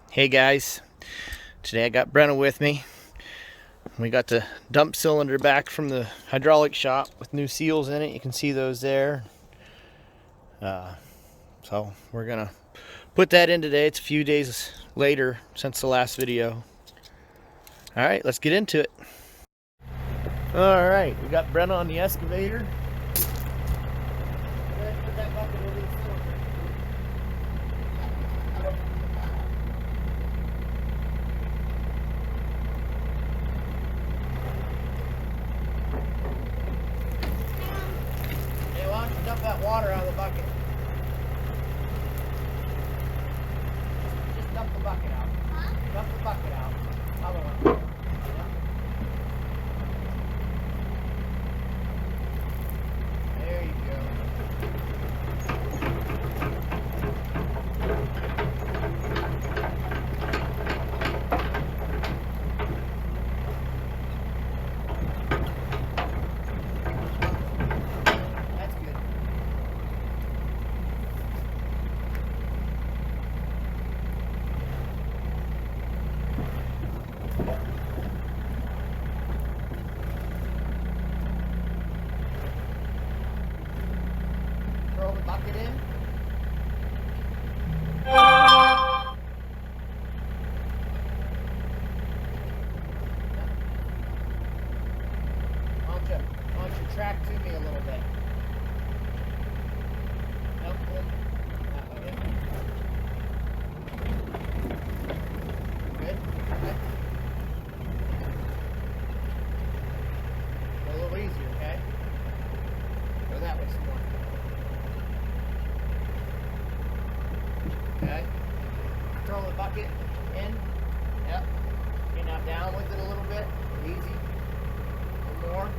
Hey guys, today I got Brenna with me. We got the dump cylinder back from the hydraulic shop with new seals in it. You can see those there. So we're gonna put that in today. It's a few days later since the last video. All right, let's get into it. All right, we got Brenna on the excavator. Put that bucket over the cylinder. Hey, why don't you dump that water out of the bucket? Just dump the bucket out. Huh? Dump the bucket out. Other one. There you go. That's good. Throw the bucket in. Why don't you track to me a little bit? Nope, good. That way, yeah. Good. Okay. Go a little easier, okay? Go that way some more. Okay. Throw the bucket in. Yep. Okay, now down with it a little bit. Easy. A little more.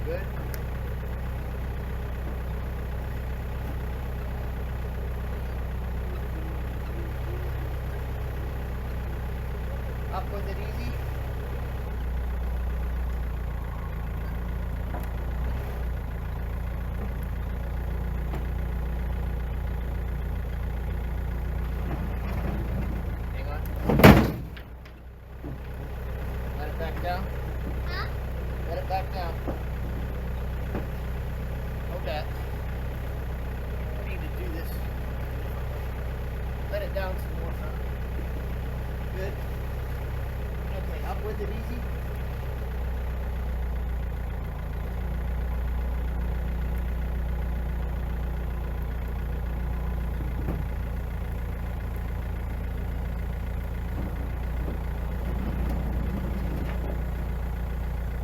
Good. Up with it easy. Hang on. Let it back down. Huh? Let it back down. Hold that. I need to do this. Let it down some more. Good. Okay, up with it easy.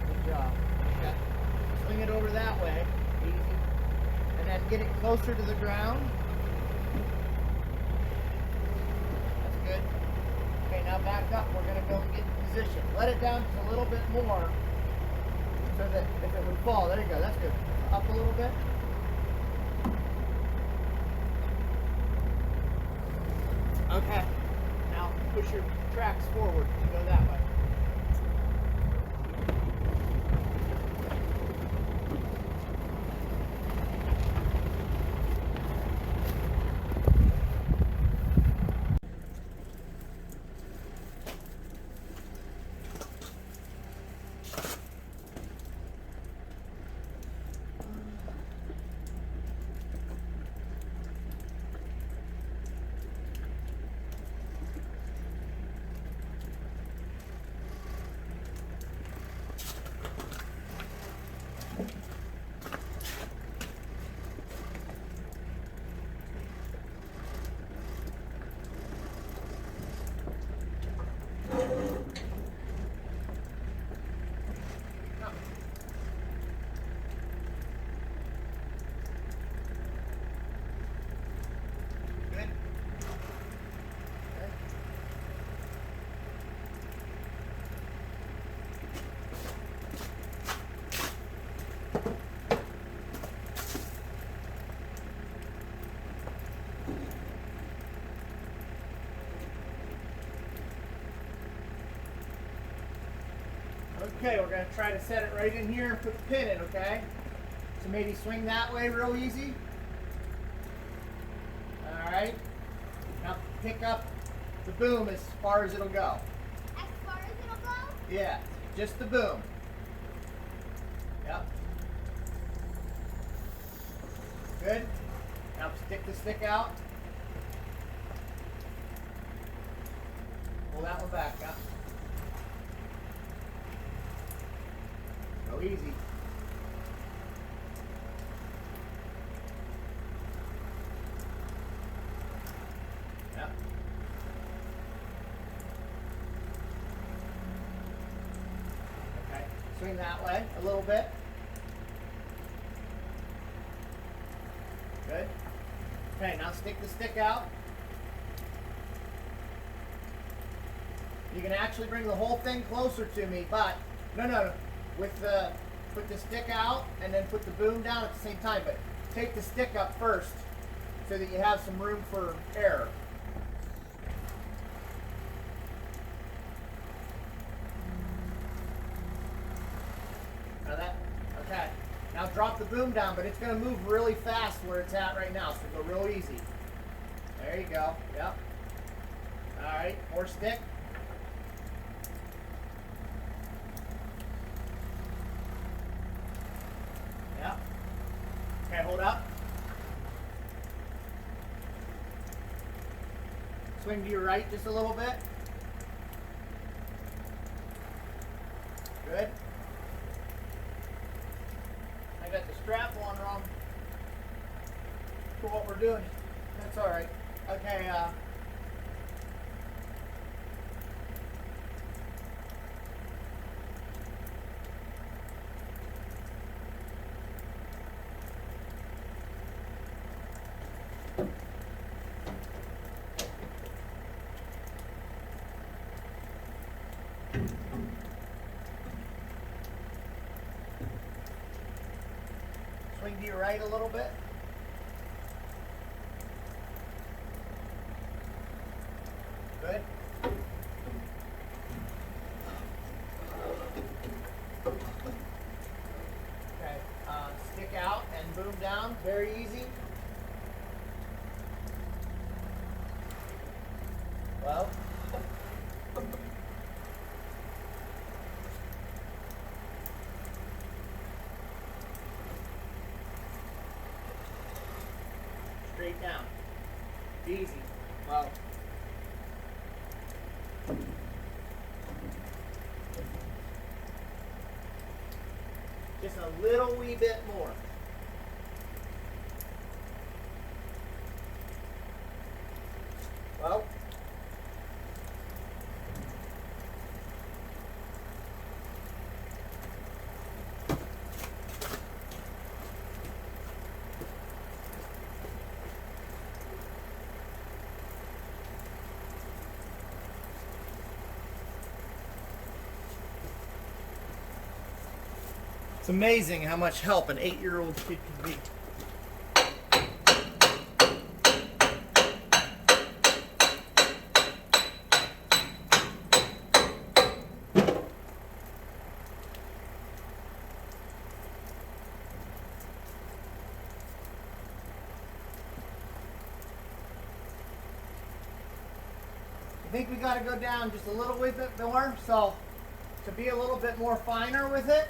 Good job. Okay. Swing it over that way. Easy. And then get it closer to the ground. That's good. Okay, now back up. We're going to go and get in position. Let it down just a little bit more so that if it would fall, there you go. That's good. Up a little bit. Okay. Now push your tracks forward to go that way. Good. Okay, we're going to try to set it right in here and put the pin in, okay? So maybe swing that way real easy. Alright. Now pick up the boom as far as it'll go. As far as it'll go? Yeah, just the boom. Yep. Good. Now stick the stick out. Pull that one back up. Go easy. Yep. Okay. Swing that way a little bit. Good. Okay, now stick the stick out. You can actually bring the whole thing closer to me, but no. Put the stick out and then put the boom down at the same time, but take the stick up first so that you have some room for air. Okay. Now drop the boom down, but it's going to move really fast where it's at right now, so go real easy. There you go. Yep. All right, more stick. Yep. Okay, hold up. Swing to your right just a little bit. Good. I got the strap on wrong for what we're doing. That's all right. Okay, swing to your right a little bit. Good. Okay, stick out and boom down, very easy. Well, straight down, easy. Well. Just a little wee bit more. Well, it's amazing how much help an 8-year-old kid can be. I think we got to go down just a little bit more, so to be a little bit more finer with it,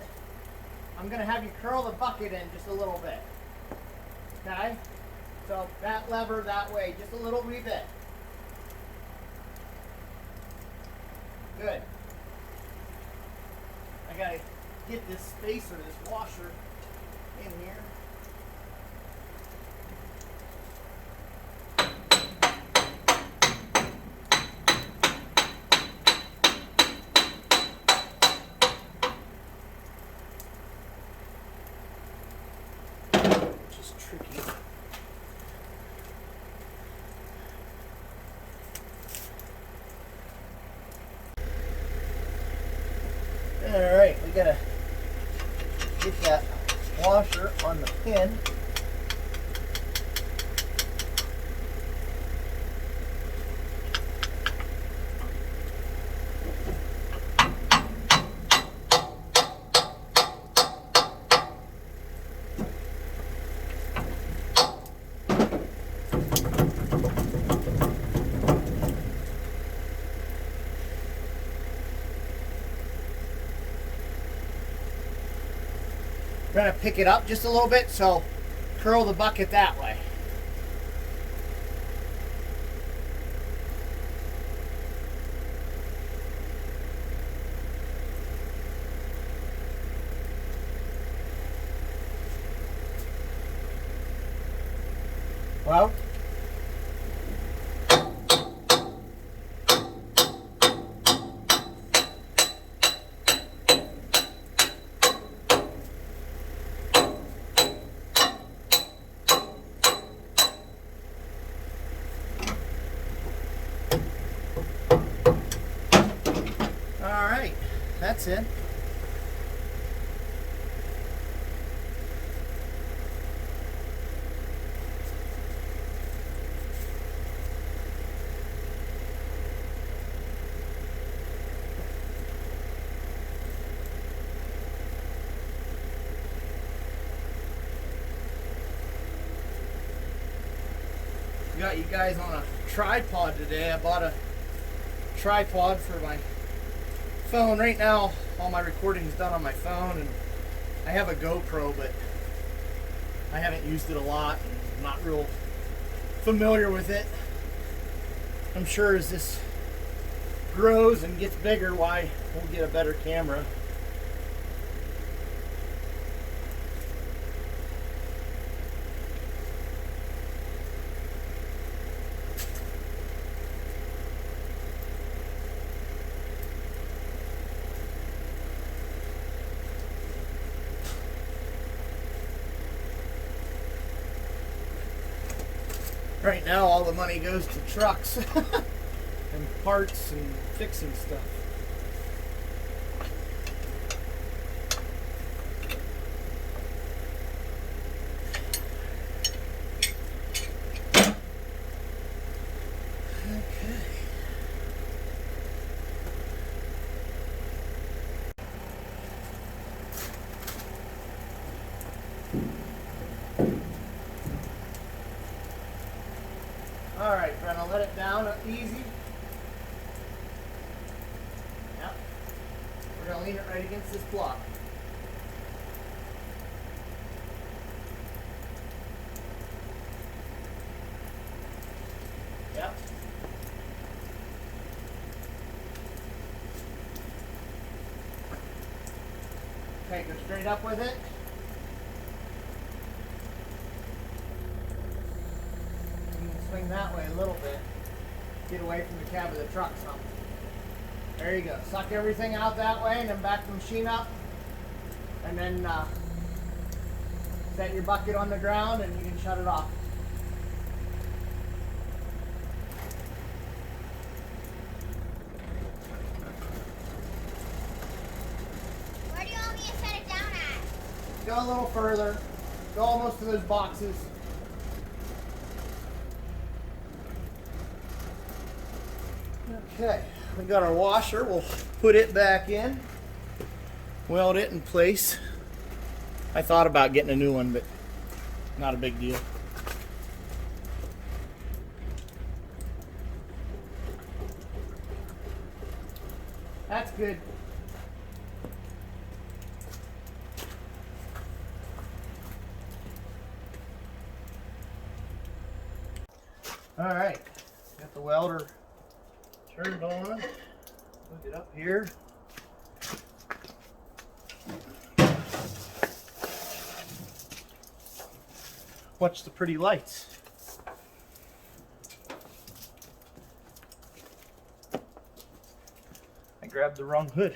I'm going to have you curl the bucket in just a little bit. Okay? So that lever that way, just a little wee bit. Good. I got to get this spacer, this washer in here. Tricky. All right, we gotta get that washer on the pin. Trying to pick it up just a little bit, so curl the bucket that way. Well, all right, that's it. Got you guys on a tripod today. I bought a tripod for my phone. Right now, all my recording is done on my phone, and I have a GoPro, but I haven't used it a lot and I'm not real familiar with it. I'm sure as this grows and gets bigger, why we'll get a better camera. Right now, all the money goes to trucks and parts and fixing stuff. Okay. All right, Brenna, let it down easy. Yep. We're gonna lean it right against this block. Yep. Okay, go straight up with it. Swing that way a little bit. Get away from the cab of the truck some. There you go. Suck everything out that way and then back the machine up. And then set your bucket on the ground and you can shut it off. Where do you want me to set it down at? Go a little further. Go almost to those boxes. Okay, we got our washer. We'll put it back in, weld it in place. I thought about getting a new one, but not a big deal. That's good. All right, got the welder turned on. Hook it up here. Watch the pretty lights. I grabbed the wrong hood.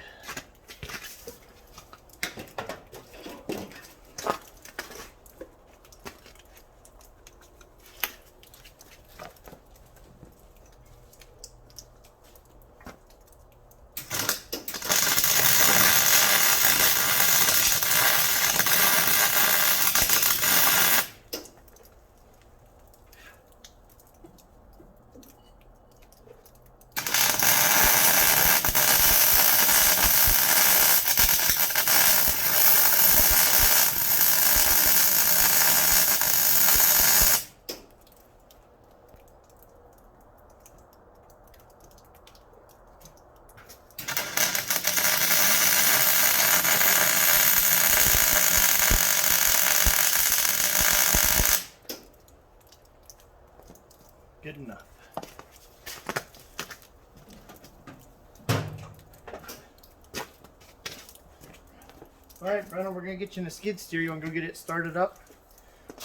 All right, Brenna, we're gonna get you in a skid steer. You wanna go get it started up,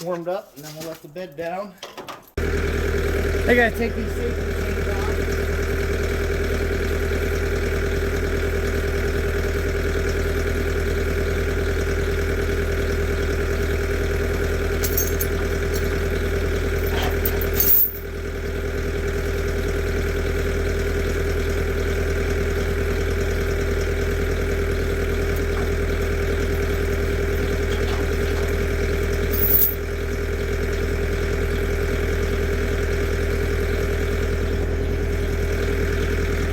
warmed up, and then we'll let the bed down. I gotta take these safety chains off.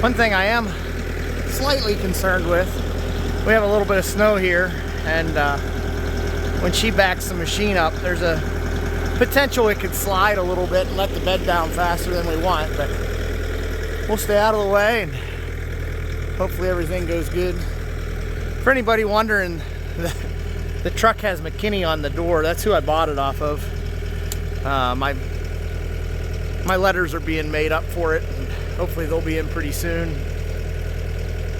One thing I am slightly concerned with, we have a little bit of snow here, and when she backs the machine up, there's a potential it could slide a little bit and let the bed down faster than we want, but we'll stay out of the way and hopefully everything goes good. For anybody wondering, the truck has McKinney on the door. That's who I bought it off of. My letters are being made up for it. Hopefully they'll be in pretty soon.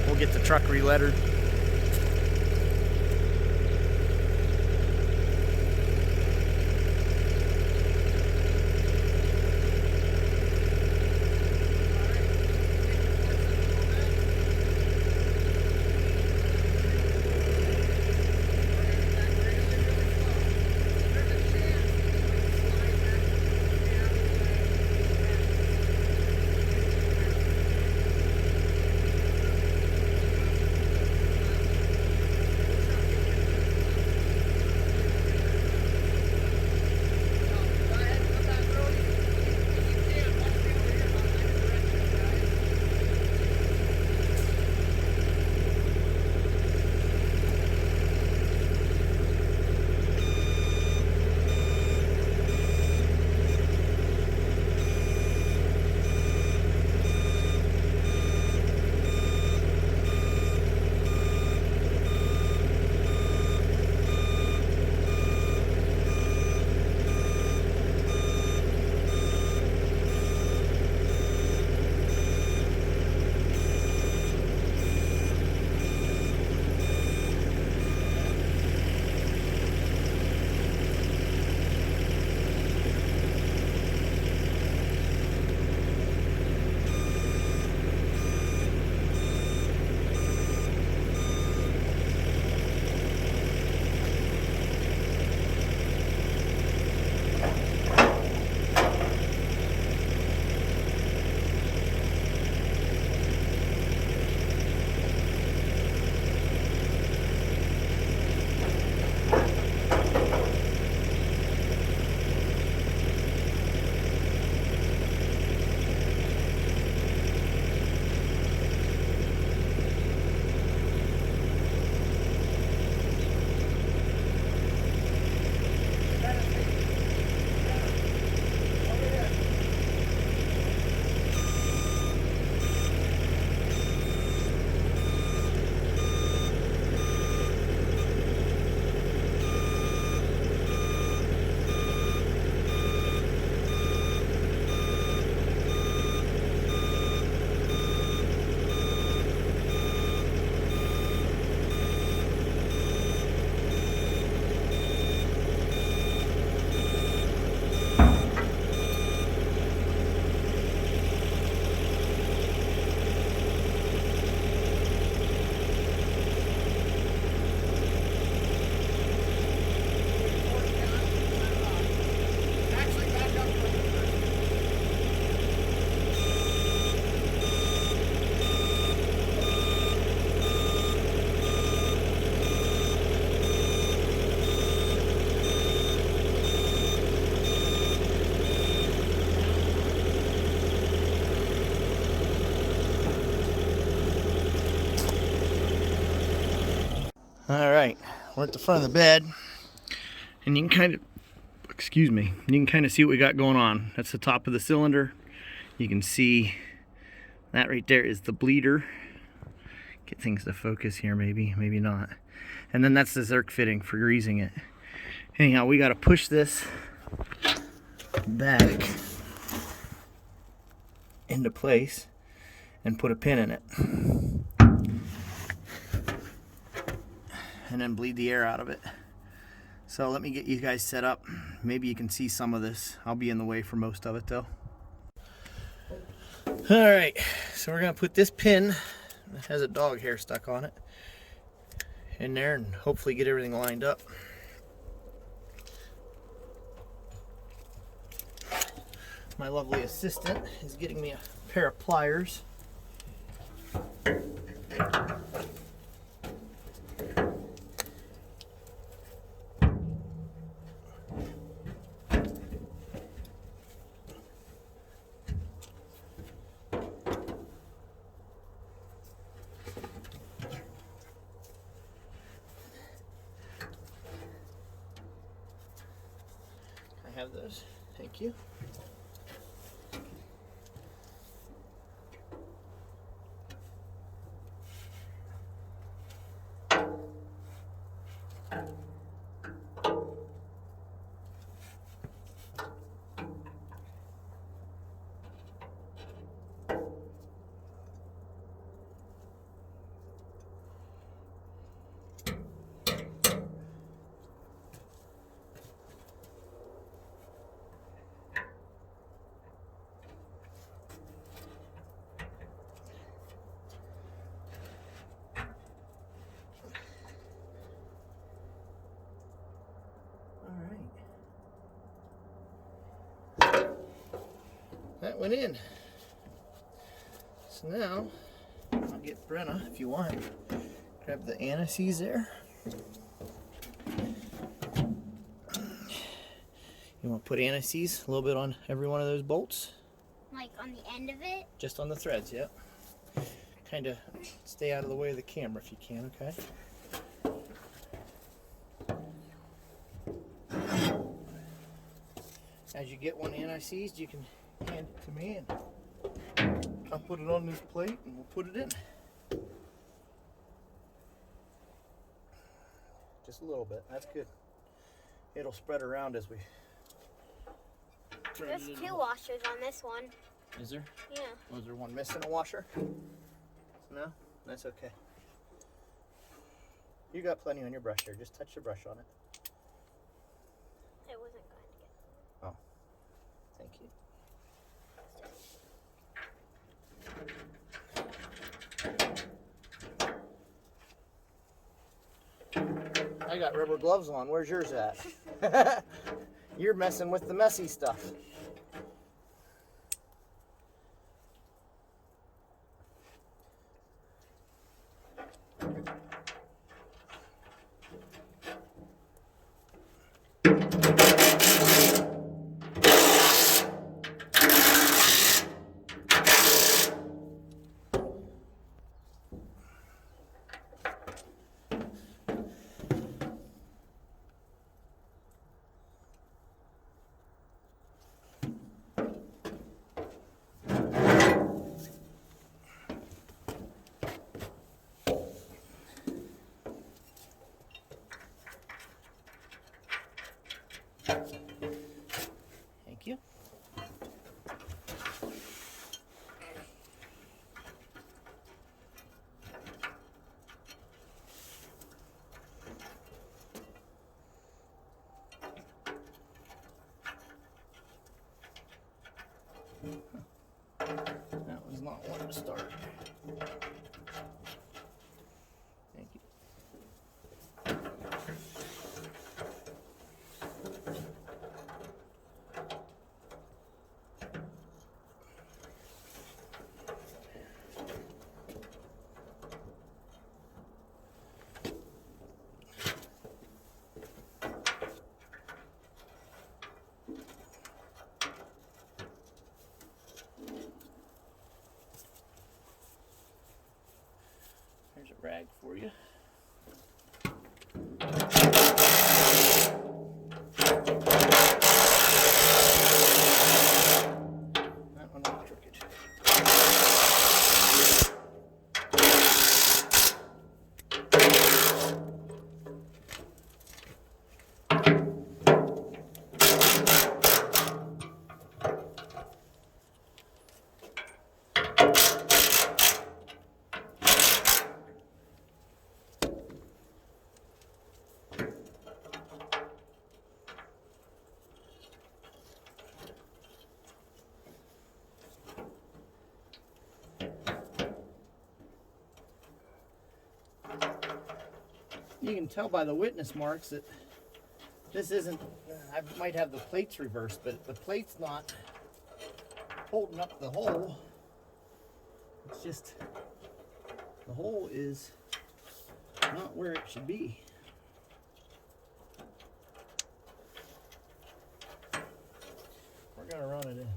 We'll get the truck re-lettered. Alright, we're at the front of the bed, and you can kind of, excuse me, you can kind of see what we got going on. That's the top of the cylinder. You can see that right there is the bleeder. Get things to focus here, maybe not. And then that's the Zerk fitting for greasing it. Anyhow, we got to push this back into place and put a pin in it. and then bleed the air out of it. So let me get you guys set up. Maybe you can see some of this. I'll be in the way for most of it though. All right, so we're gonna put this pin that has a dog hair stuck on it in there and hopefully get everything lined up. My lovely assistant is getting me a pair of pliers. I have those. Thank you. That went in. So now, I'll get Brenna if you want. Grab the antices there. You want to put antices a little bit on every one of those bolts? Like on the end of it? Just on the threads, yep. Kind of stay out of the way of the camera if you can, okay? As you get one anti-seized, you can hand it to me and I'll put it on this plate and we'll put it in. Just a little bit, that's good. It'll spread around as we turn There's it two washers on this one. Is there? Yeah. Was there one missing a washer? No? That's okay. You got plenty on your brush here, just touch the brush on it. I wasn't going to get. Oh, thank you. I got rubber gloves on. Where's yours at? You're messing with the messy stuff. Thank you. That was not one to start. Thank you. There's a rag for you. That one was crooked. You can tell by the witness marks that this isn't, I might have the plates reversed, but the plate's not holding up the hole. It's just, the hole is not where it should be. We're gonna run it in.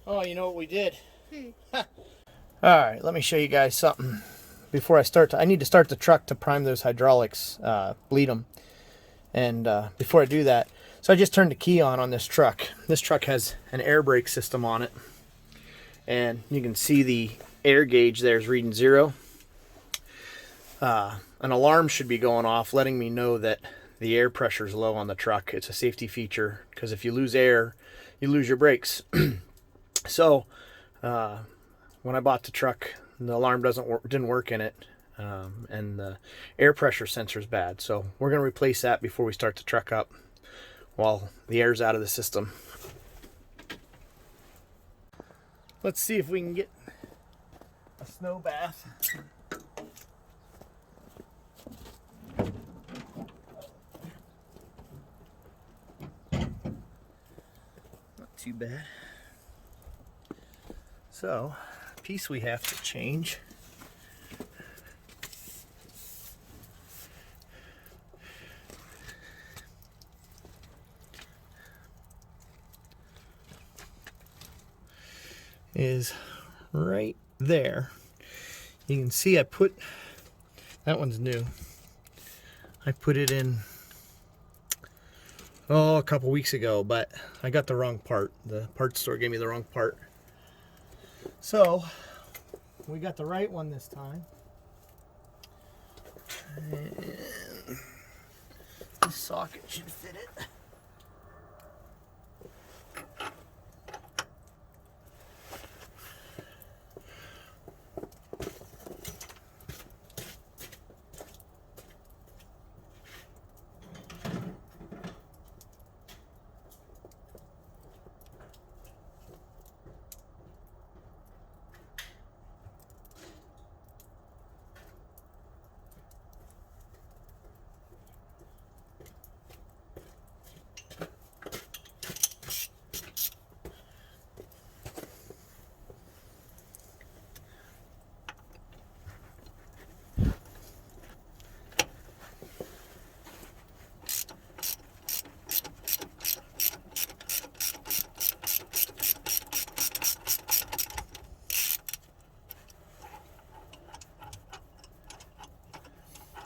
Oh, you know what we did? All right, let me show you guys something before I start. I need to start the truck to prime those hydraulics, bleed them. And before I do that, so I just turned the key on this truck. This truck has an air brake system on it. And you can see the air gauge there is reading 0. An alarm should be going off letting me know that the air pressure is low on the truck. It's a safety feature because if you lose air, you lose your brakes. So when I bought the truck, the alarm didn't work in it, and the air pressure sensor is bad. So we're going to replace that before we start the truck up while the air's out of the system. Let's see if we can get a snow bath. Not too bad. So, piece we have to change is right there. You can see I put, that one's new. I put it in, a couple weeks ago, but I got the wrong part. The parts store gave me the wrong part. So, we got the right one this time. And this socket should fit it.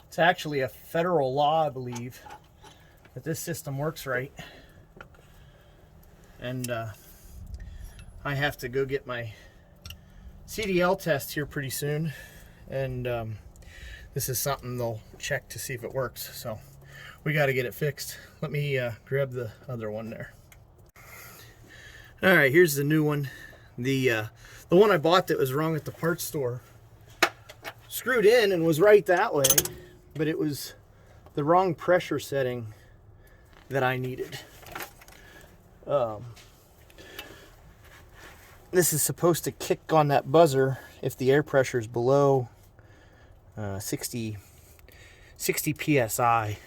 It's actually a federal law, I believe, that this system works right. And I have to go get my CDL test here pretty soon. And this is something they'll check to see if it works. So we got to get it fixed. Let me grab the other one there. All right, here's the new one. The one I bought that was wrong at the parts store screwed in and was right that way. But it was the wrong pressure setting that I needed. This is supposed to kick on that buzzer if the air pressure is below 60 psi.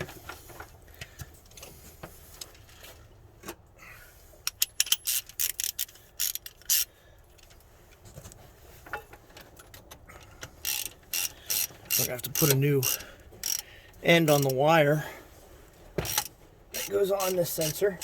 We're gonna have to put a new end on the wire that goes on this sensor.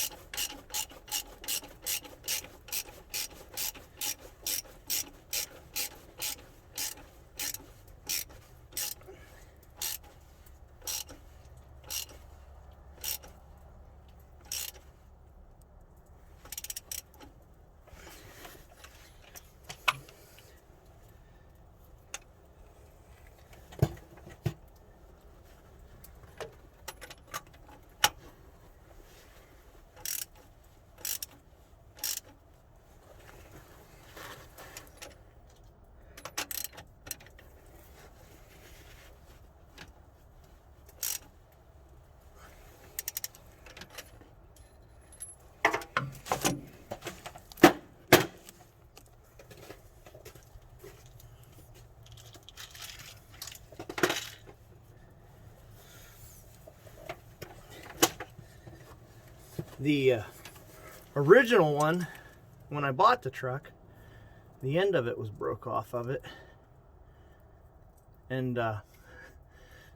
The original one, when I bought the truck, the end of it was broke off of it. And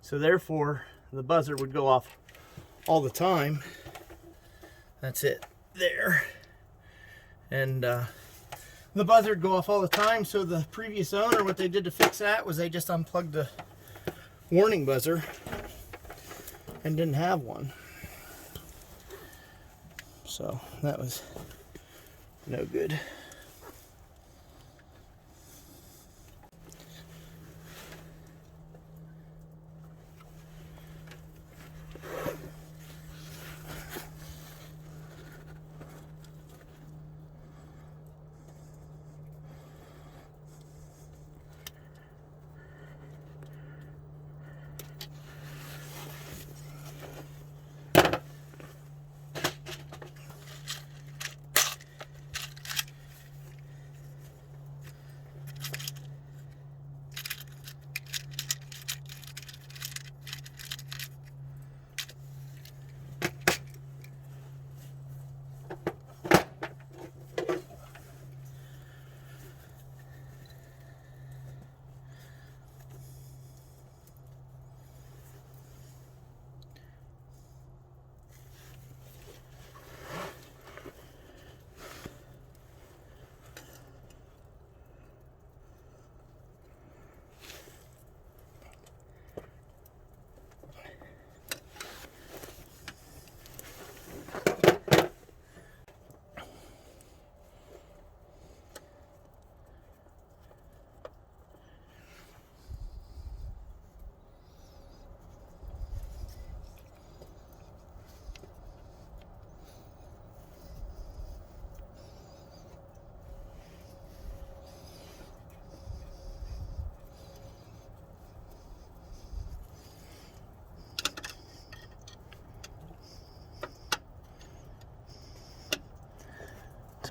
so therefore the buzzer would go off all the time. That's it there. And the buzzer would go off all the time. So the previous owner, what they did to fix that was they just unplugged the warning buzzer and didn't have one. So that was no good.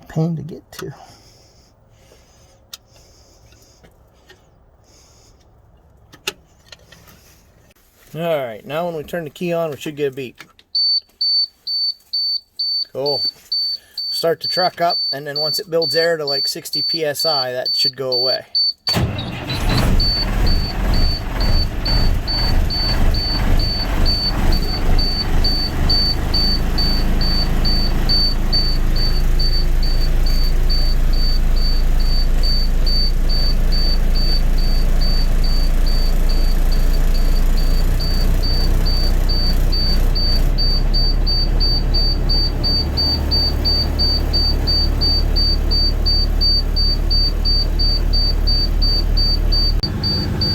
Pain to get to. Alright, now when we turn the key on, we should get a beep. Cool. Start the truck up, and then once it builds air to like 60 psi, that should go away.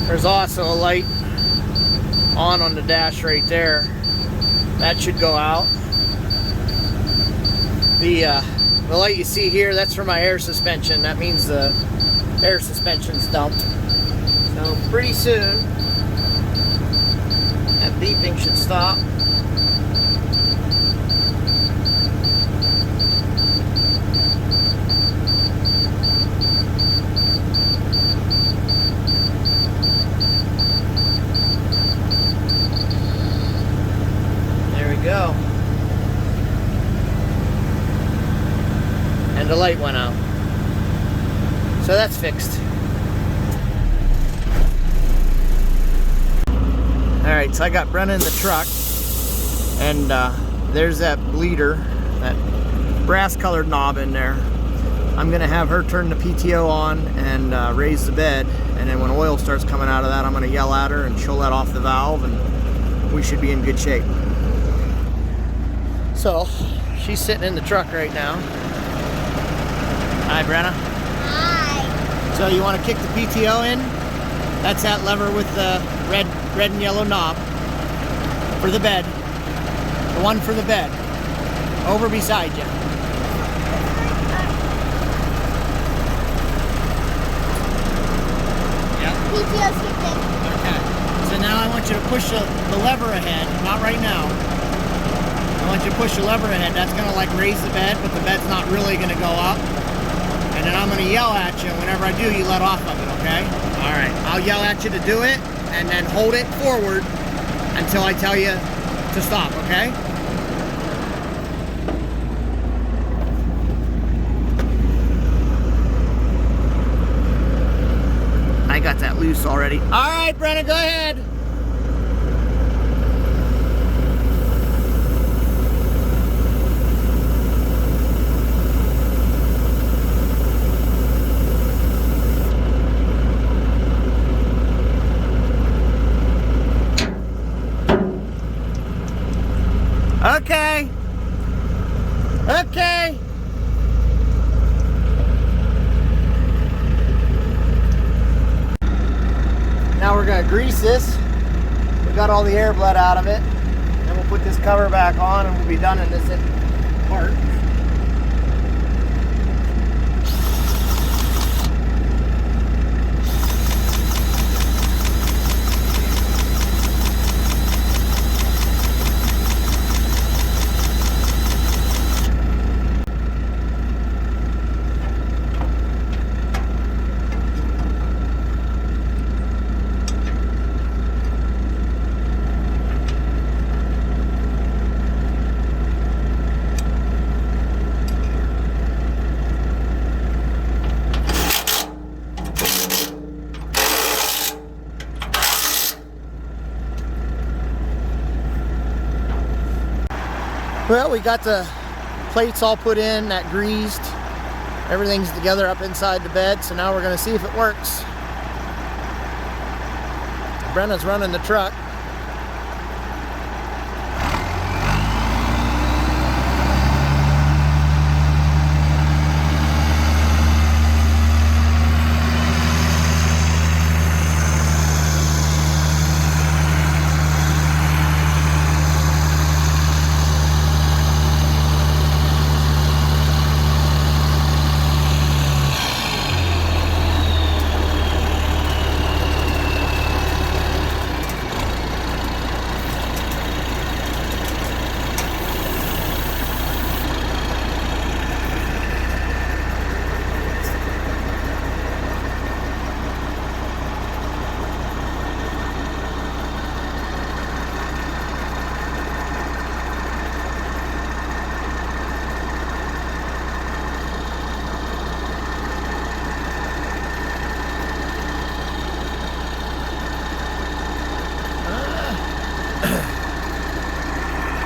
There's also a light on the dash right there. That should go out. The light you see here, that's for my air suspension. That means the air suspension's dumped. So pretty soon, that beeping should stop. Go. And the light went out. So that's fixed. Alright, so I got Brenna in the truck, and there's that bleeder, that brass colored knob in there. I'm gonna have her turn the PTO on and raise the bed, and then when oil starts coming out of that, I'm gonna yell at her and she'll let off the valve, and we should be in good shape. So, she's sitting in the truck right now. Hi, Brenna. Hi. So you want to kick the PTO in? That's that lever with the red and yellow knob for the bed. The one for the bed. Over beside you. Yep. PTO's kicked in. Okay. So now I want you to push the lever ahead. Not right now. I want you to push the lever ahead. That's going to like raise the bed, but the bed's not really going to go up. And then I'm going to yell at you. Whenever I do, you let off of it, okay? All right. I'll yell at you to do it, and then hold it forward until I tell you to stop, okay? got that loose already. All right, Brenna, go ahead. Okay. Okay. Now we're gonna grease this. We got all the air bled out of it. Then we'll put this cover back on and we'll be done in this part. Well, we got the plates all put in, that greased. Everything's together up inside the bed, so now we're gonna see if it works. Brenna's running the truck.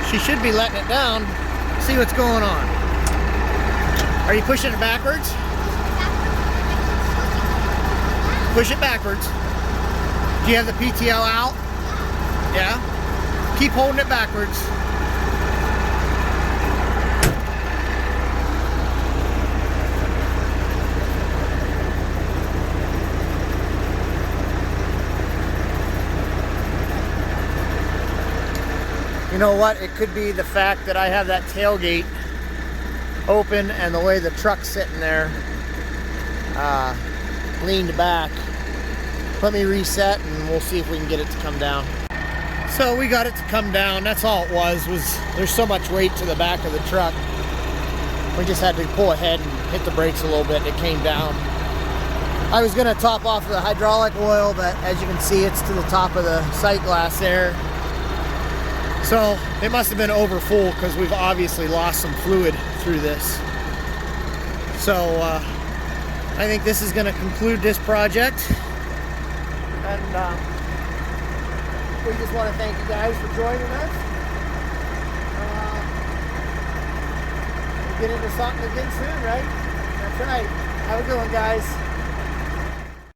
She should be letting it down. See what's going on. Are you pushing it backwards? Push it backwards. Do you have the PTO out? Yeah? Keep holding it backwards. You know what? It could be the fact that I have that tailgate open and the way the truck's sitting there leaned back. Let me reset and we'll see if we can get it to come down. So we got it to come down. That's all it was there's so much weight to the back of the truck. We just had to pull ahead and hit the brakes a little bit and it came down. I was gonna top off the hydraulic oil, but as you can see, it's to the top of the sight glass there. So it must have been over full because we've obviously lost some fluid through this. So I think this is going to conclude this project. And we just want to thank you guys for joining us. We'll get into something again soon, right? That's right. Have a good one, guys.